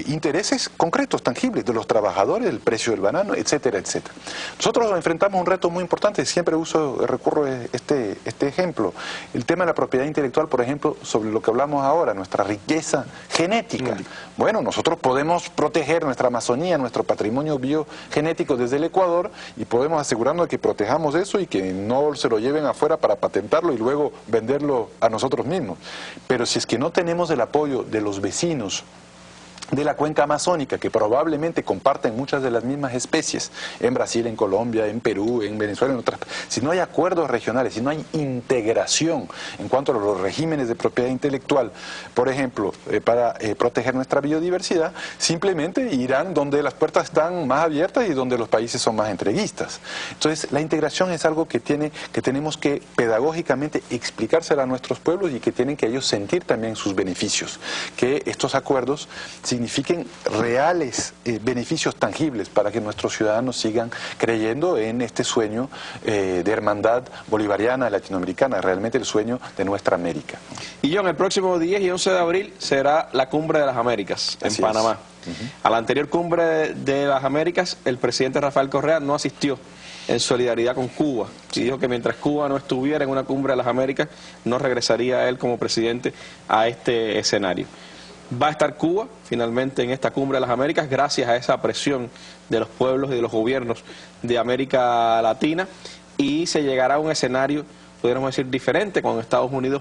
intereses concretos, tangibles de los trabajadores, el precio del banano, etcétera, etcétera. Nosotros enfrentamos un reto muy importante, siempre recurro a este ejemplo, el tema de la propiedad intelectual, por ejemplo, sobre lo que hablamos ahora, nuestra riqueza genética. Bueno, nosotros podemos proteger nuestra Amazonía, nuestro patrimonio biogenético desde el Ecuador, y podemos asegurarnos de que protejamos eso y que no se lo lleven afuera para patentarlo y luego venderlo a nosotros mismos. Pero si es que no tenemos el apoyo de los vecinos de la cuenca amazónica, que probablemente comparten muchas de las mismas especies, en Brasil, en Colombia, en Perú, en Venezuela, en otras. Si no hay acuerdos regionales, si no hay integración en cuanto a los regímenes de propiedad intelectual, por ejemplo, para proteger nuestra biodiversidad, simplemente irán donde las puertas están más abiertas y donde los países son más entreguistas. Entonces, la integración es algo que tenemos que pedagógicamente explicársela a nuestros pueblos y que tienen que ellos sentir también sus beneficios, que estos acuerdos signifiquen reales beneficios tangibles para que nuestros ciudadanos sigan creyendo en este sueño de hermandad bolivariana, latinoamericana, realmente el sueño de nuestra América. Y John, el próximo 10 y 11 de abril será la Cumbre de las Américas en Panamá. A la anterior Cumbre de las Américas, el presidente Rafael Correa no asistió en solidaridad con Cuba. Y dijo que mientras Cuba no estuviera en una Cumbre de las Américas, no regresaría él como presidente a este escenario. Va a estar Cuba finalmente en esta Cumbre de las Américas gracias a esa presión de los pueblos y de los gobiernos de América Latina, y se llegará a un escenario, podríamos decir, diferente, con Estados Unidos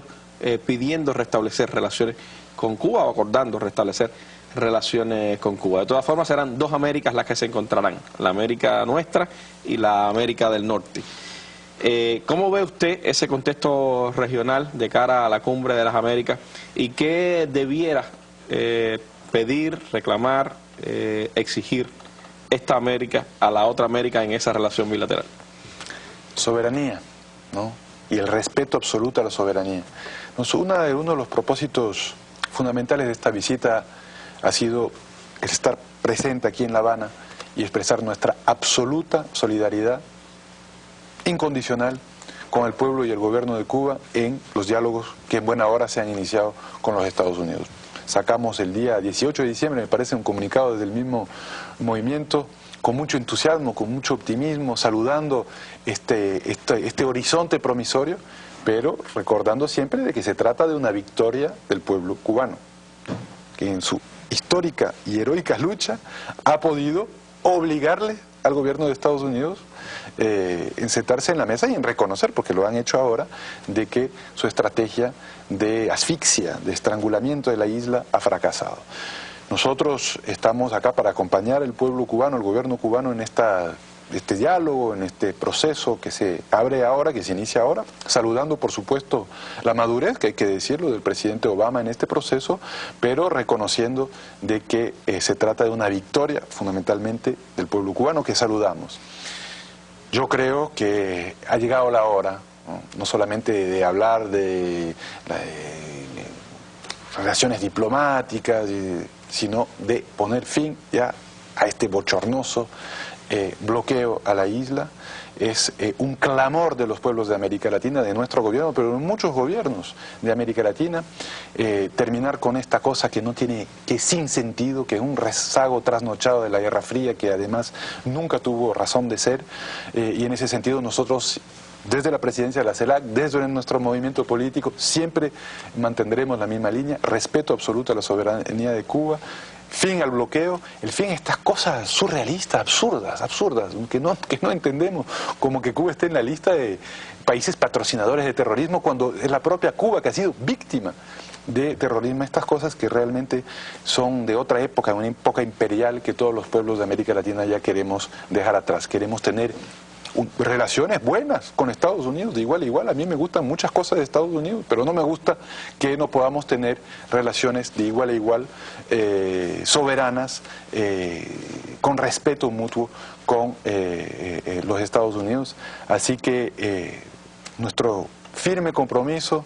pidiendo restablecer relaciones con Cuba o acordando restablecer relaciones con Cuba. De todas formas serán dos Américas las que se encontrarán, la América nuestra y la América del Norte. ¿Cómo ve usted ese contexto regional de cara a la Cumbre de las Américas y qué debiera pedir, reclamar, exigir esta América a la otra América en esa relación bilateral? Soberanía, ¿no? Y el respeto absoluto a la soberanía. Uno de los propósitos fundamentales de esta visita ha sido el estar presente aquí en La Habana y expresar nuestra absoluta solidaridad incondicional con el pueblo y el gobierno de Cuba en los diálogos que en buena hora se han iniciado con los Estados Unidos. Sacamos el día 18 de diciembre, me parece, un comunicado desde el mismo movimiento, con mucho entusiasmo, con mucho optimismo, saludando este horizonte promisorio, pero recordando siempre de que se trata de una victoria del pueblo cubano, que en su histórica y heroica lucha ha podido obligarle al gobierno de Estados Unidos en sentarse en la mesa y en reconocer, porque lo han hecho ahora, de que su estrategia de asfixia, de estrangulamiento de la isla ha fracasado. Nosotros estamos acá para acompañar al pueblo cubano, al gobierno cubano en este diálogo, en este proceso que se abre ahora, que se inicia ahora, saludando por supuesto la madurez, que hay que decirlo, del presidente Obama en este proceso, pero reconociendo de que se trata de una victoria fundamentalmente del pueblo cubano que saludamos. Yo creo que ha llegado la hora, no solamente de hablar de relaciones diplomáticas, sino de poner fin ya a este bochornoso bloqueo a la isla. Es un clamor de los pueblos de América Latina, de nuestro gobierno, pero de muchos gobiernos de América Latina, terminar con esta cosa que no tiene, que es sin sentido, que es un rezago trasnochado de la Guerra Fría, que además nunca tuvo razón de ser, y en ese sentido nosotros, desde la presidencia de la CELAC, desde nuestro movimiento político, siempre mantendremos la misma línea: respeto absoluto a la soberanía de Cuba, fin al bloqueo, el fin a estas cosas surrealistas, absurdas, que no entendemos, como que Cuba esté en la lista de países patrocinadores de terrorismo cuando es la propia Cuba que ha sido víctima de terrorismo, estas cosas que realmente son de otra época, una época imperial que todos los pueblos de América Latina ya queremos dejar atrás, queremos tener relaciones buenas con Estados Unidos, de igual a igual. A mí me gustan muchas cosas de Estados Unidos, pero no me gusta que no podamos tener relaciones de igual a igual, soberanas, con respeto mutuo con los Estados Unidos. Así que nuestro firme compromiso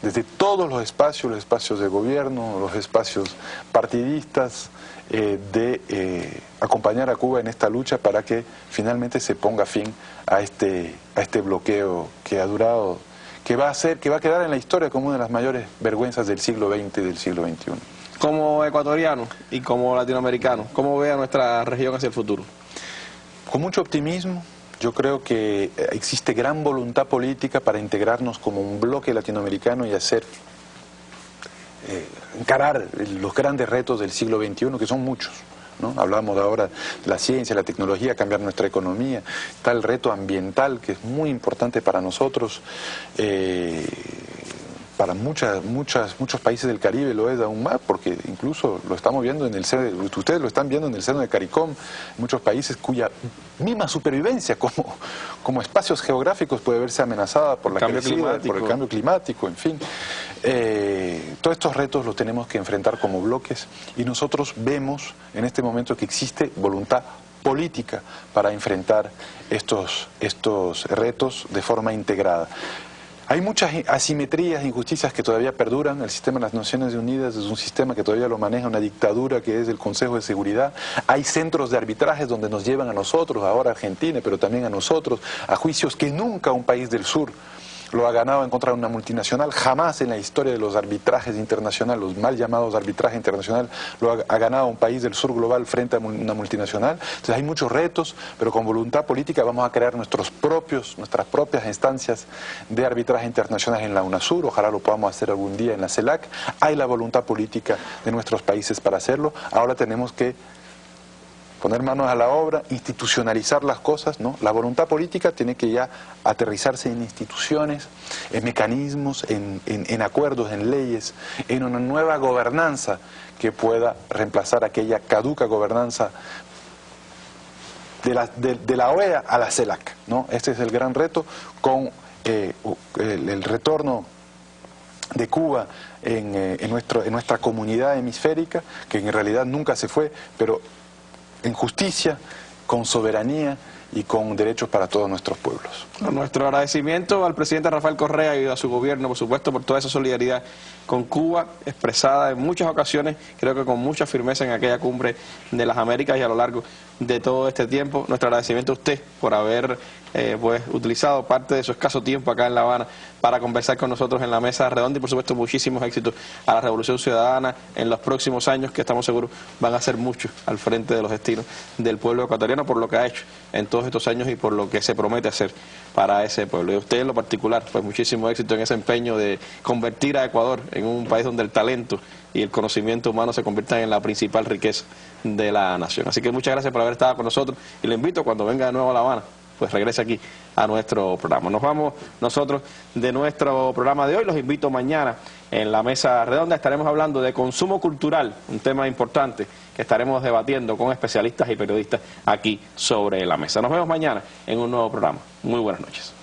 desde todos los espacios de gobierno, los espacios partidistas, de acompañar a Cuba en esta lucha para que finalmente se ponga fin a este bloqueo que ha durado, que va a quedar en la historia como una de las mayores vergüenzas del siglo XX y del siglo XXI. Como ecuatoriano y como latinoamericano, ¿cómo ve a nuestra región hacia el futuro? Con mucho optimismo. Yo creo que existe gran voluntad política para integrarnos como un bloque latinoamericano y encarar los grandes retos del siglo XXI, que son muchos, ¿no? Hablamos ahora de la ciencia, la tecnología, cambiar nuestra economía, está el reto ambiental, que es muy importante para nosotros, para muchos países del Caribe lo es aún más, porque incluso lo estamos viendo en el seno, ustedes lo están viendo en el seno de CARICOM, muchos países cuya misma supervivencia como espacios geográficos puede verse amenazada por la crecida, por el cambio climático, en fin. Todos estos retos los tenemos que enfrentar como bloques y nosotros vemos en este momento que existe voluntad política para enfrentar estos retos de forma integrada. Hay muchas asimetrías, injusticias que todavía perduran. El sistema de las Naciones Unidas es un sistema que todavía lo maneja una dictadura que es el Consejo de Seguridad. Hay centros de arbitrajes donde nos llevan a nosotros, ahora a Argentina, pero también a nosotros, a juicios que nunca un país del sur lo ha ganado en contra de una multinacional. Jamás en la historia de los arbitrajes internacionales, los mal llamados arbitrajes internacionales, lo ha ganado un país del sur global frente a una multinacional. Entonces hay muchos retos, pero con voluntad política vamos a crear nuestras propias instancias de arbitraje internacional en la UNASUR. Ojalá lo podamos hacer algún día en la CELAC. Hay la voluntad política de nuestros países para hacerlo. Ahora tenemos que poner manos a la obra, institucionalizar las cosas, ¿no? La voluntad política tiene que ya aterrizarse en instituciones, en mecanismos, en acuerdos, en leyes, en una nueva gobernanza que pueda reemplazar aquella caduca gobernanza de la OEA a la CELAC, ¿no? Este es el gran reto con el retorno de Cuba en nuestra comunidad hemisférica, que en realidad nunca se fue, pero en justicia, con soberanía y con derechos para todos nuestros pueblos. Nuestro agradecimiento al presidente Rafael Correa y a su gobierno, por supuesto, por toda esa solidaridad con Cuba, expresada en muchas ocasiones, creo que con mucha firmeza en aquella cumbre de las Américas y a lo largo de todo este tiempo. Nuestro agradecimiento a usted por haber utilizado parte de su escaso tiempo acá en La Habana para conversar con nosotros en la mesa redonda y por supuesto muchísimos éxitos a la Revolución Ciudadana en los próximos años, que estamos seguros van a ser muchos al frente de los destinos del pueblo ecuatoriano por lo que ha hecho en todos estos años y por lo que se promete hacer para ese pueblo. Y usted en lo particular, pues muchísimo éxito en ese empeño de convertir a Ecuador en un país donde el talento y el conocimiento humano se conviertan en la principal riqueza de la nación. Así que muchas gracias por haber estado con nosotros y le invito cuando venga de nuevo a La Habana, pues regrese aquí a nuestro programa. Nos vamos nosotros de nuestro programa de hoy, los invito mañana en la mesa redonda, estaremos hablando de consumo cultural, un tema importante que estaremos debatiendo con especialistas y periodistas aquí sobre la mesa. Nos vemos mañana en un nuevo programa. Muy buenas noches.